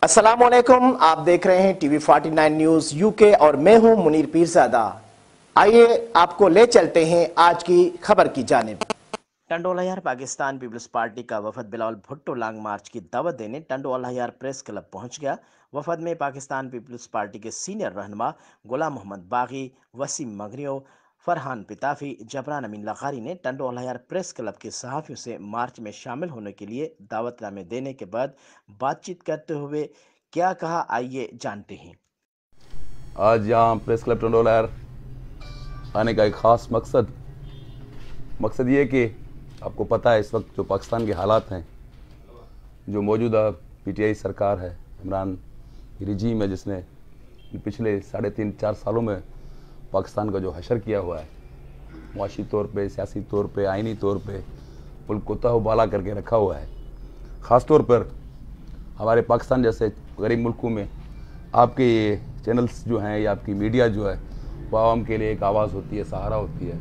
अस्सलामुअलैकुम, आप देख रहे हैं टीवी 49 न्यूज यूके और मैं हूं मुनीर पीरजादा। आइए आपको ले चलते हैं आज की खबर की जानिब। टंडोलायार पाकिस्तान पीपल्स पार्टी का वफद बिलावल भुट्टो लॉन्ग मार्च की दावत देने टंडोलायार प्रेस क्लब पहुंच गया। वफद में पाकिस्तान पीपल्स पार्टी के सीनियर रहनुमा गुलाम मोहम्मद बागी, वसीम मगरियो, फरहान पिताफी, जबरान अमीन लखारी ने टंडोलायार प्रेस क्लब के सहाफ़ियों से मार्च में शामिल होने के लिए दावतनामे देने के बाद बातचीत करते हुए क्या कहा, आइए जानते हैं। आज यहाँ प्रेस क्लब टंडोलायार आने का एक ख़ास मकसद ये कि आपको पता है इस वक्त जो पाकिस्तान के हालात हैं, जो मौजूदा पीटीआई सरकार है, इमरान की रिजीम है, जिसने पिछले 3.5-4 सालों में पाकिस्तान का जो हशर किया हुआ है, मुआशी तौर पे, सियासी तौर पे, आइनी तौर पे मुल्क को तहबाला करके रखा हुआ है। ख़ास तौर पर हमारे पाकिस्तान जैसे गरीब मुल्कों में आपके ये चैनल्स जो हैं या आपकी मीडिया जो है वो आवाम के लिए एक आवाज़ होती है, सहारा होती है।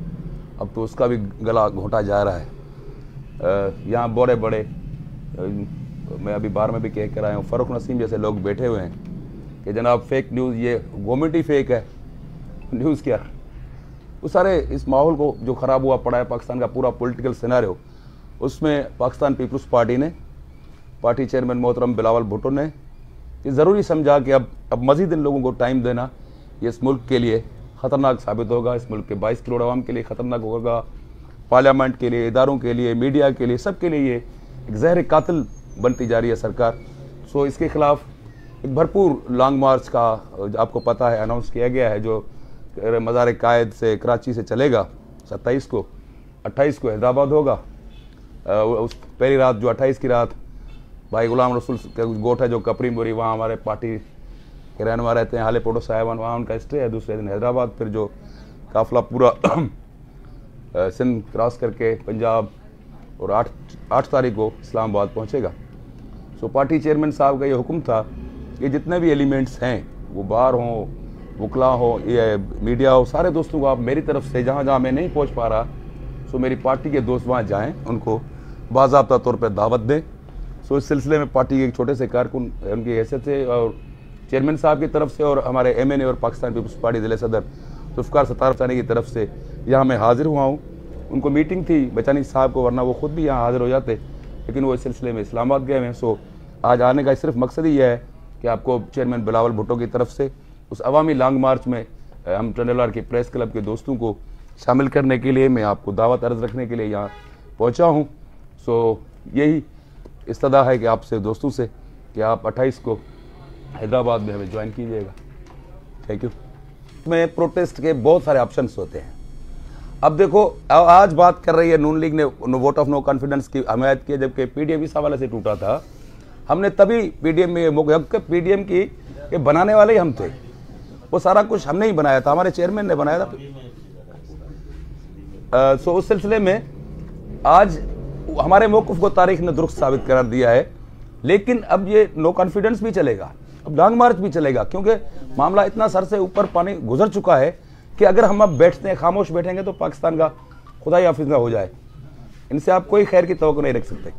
अब तो उसका भी गला घोंटा जा रहा है। यहाँ बड़े बड़े मैं अभी बार में भी कह कर आया हूँ, फ़ारूक नसीम जैसे लोग बैठे हुए हैं कि जनाब फेक न्यूज़, ये गवर्नमेंट ही फेक है, न्यूज़ क्या। वो सारे इस माहौल को जो ख़राब हुआ पड़ा है पाकिस्तान का पूरा पॉलिटिकल सिनेरियो, उसमें पाकिस्तान पीपल्स पार्टी ने, पार्टी चेयरमैन मोहतरम बिलावल भुट्टो ने ये ज़रूरी समझा कि अब मज़ीद इन लोगों को टाइम देना ये इस मुल्क के लिए ख़तरनाक साबित होगा। इस मुल्क के 22 करोड़ आवाम के लिए ख़तरनाक होगा, पार्लियामेंट के लिए, इदारों के लिए, मीडिया के लिए, सब के लिए ये एक ज़हर कातिल बनती जा रही है सरकार। सो इसके ख़िलाफ़ एक भरपूर लॉन्ग मार्च का आपको पता है अनाउंस किया गया है, जो मज़ार कायद से कराची से चलेगा 27 को, 28 को हैदराबाद होगा। उस पहली रात जो 28 की रात भाई गुलाम रसूल का गोठ है जो कपरी बोरी, वहाँ हमारे पार्टी के रहनुमा रहते हैं, हाले पोटो साहिबान, वहाँ उनका स्टे है। दूसरे दिन हैदराबाद, फिर जो काफ़िला पूरा सिंध क्रॉस करके पंजाब, और 8 तारीख को इस्लामाबाद पहुँचेगा। सो पार्टी चेयरमैन साहब का ये हुक्म था कि जितने भी एलिमेंट्स हैं, वो बार हों, वकला हो, ये मीडिया हो, सारे दोस्तों को आप मेरी तरफ से जहाँ जहाँ मैं नहीं पहुँच पा रहा, सो मेरी पार्टी के दोस्त वहाँ जाएँ, उनको बाज़ाब्ता तौर पर दावत दें। सो इस सिलसिले में पार्टी के एक छोटे से कारकुन उनकी हैसियत से और चेयरमैन साहब की तरफ से और हमारे MNA और पाकिस्तान पीपल्स पार्टी ज़िले सदर जुल्फ़िकार सत्तार बचानी की तरफ से यहाँ मैं हाज़िर हुआ हूँ। उनको मीटिंग थी बचानी साहब को, वरना वो ख़ुद भी यहाँ हाज़िर हो जाते, लेकिन वो इस सिलसिले में इस्लामाबाद गए हैं। सो आज आने का सिर्फ मकसद ही यह है कि आपको चेयरमैन बिलावल भुट्टो की तरफ से उस अवामी लॉन्ग मार्च में हम टंडोलायार के प्रेस क्लब के दोस्तों को शामिल करने के लिए मैं आपको दावत अर्ज़ रखने के लिए यहाँ पहुँचा हूँ। सो यही इस्तदा है कि आपसे दोस्तों से कि आप 28 को हैदराबाद में हमें ज्वाइन कीजिएगा। Thank you. में प्रोटेस्ट के बहुत सारे ऑप्शंस होते हैं। अब देखो, आज बात कर रही है नून लीग ने वोट ऑफ नो कॉन्फिडेंस की हमायत की, जबकि PDM इस हवाले से टूटा था। हमने तभी PDM में PDM की ये बनाने वाले ही हम थे, वो सारा कुछ हमने ही बनाया था, हमारे चेयरमैन ने बनाया था। सो उस सिलसिले में आज हमारे मौक़िफ़ को तारीख ने दुरुस्त साबित करार दिया है। लेकिन अब ये नो कॉन्फिडेंस भी चलेगा, अब लॉन्ग मार्च भी चलेगा, क्योंकि मामला इतना सर से ऊपर पानी गुजर चुका है कि अगर हम अब बैठते हैं, खामोश बैठेंगे, तो पाकिस्तान का खुदा ही हाफिज़ ना हो जाए। इनसे आप कोई खैर की तवक्को नहीं रख सकते।